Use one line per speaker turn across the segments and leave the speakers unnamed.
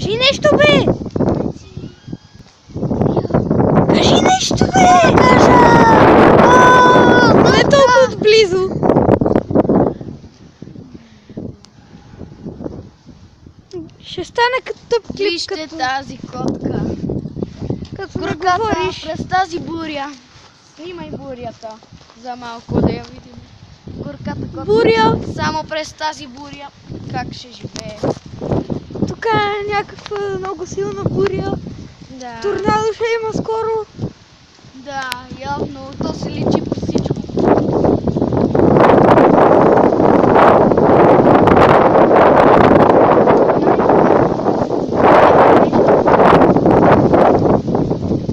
Кажи нещо, бе! Кажи нещо, бе! Кажа! Не толкова отблизо. Ще стане като тъп клип,
Вижте тази котка.
като не
Горката
говориш.
през тази буря. Снимай бурята за малко да я видим. Горката котка.
Буря!
Само през тази буря. Как ще живее?
Тук е някаква много силна буря.
Да.
Торнадо ще има скоро.
Да, явно. То се личи по всичко.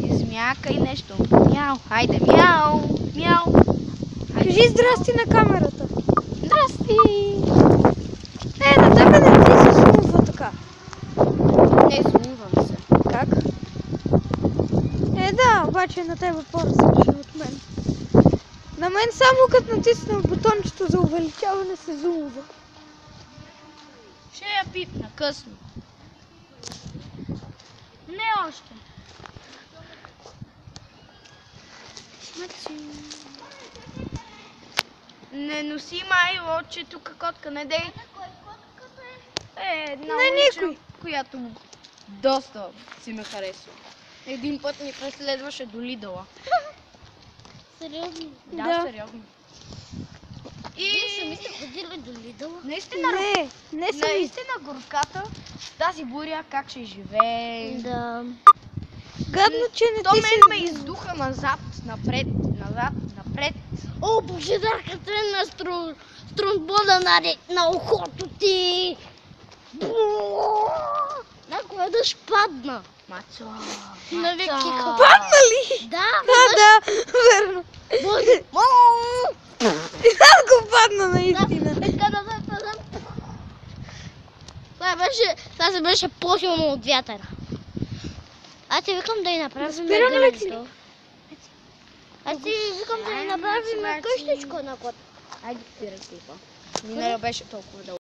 Измякай нещо. Мяу. Хайде, мяу. Мяу.
Кажи здрасти на камерата.
Здрасти.
На тебе не ти се слува така.
Не, сумувам се.
Как? Да, обаче на тебе по-различно от мен. На мен само като натисна бутончето за увеличаване се зумува.
Ще я пипна късно. Не още. Не носи майло, че тук котка не дей. Една улична, която доста си ме харесва. Един път ни преследваше до Лидъла.
Сериозно?
Да, сериозно. И
Вие сте ходили до Лидъла?
наистина,
Не съм.
наистина горката, тази буря как ще живее.
Да.
Гадно, че не
То
ти
мен
се...
ме издуха назад, напред, назад, напред.
О, пожарката е на струнбода на ухото ти! Някой дъжд падна.
Мацо,
На Вики
Падна ли?
Да,
Да, верно. И аз го падна наистина.
Това се беше по-силно от вятъра. Аз ти викам да й направим
Спираме ли ти?
Аз ти викам да й направим къщичка на кот.
Айде спирай клипа. Миналия беше толкова дълго.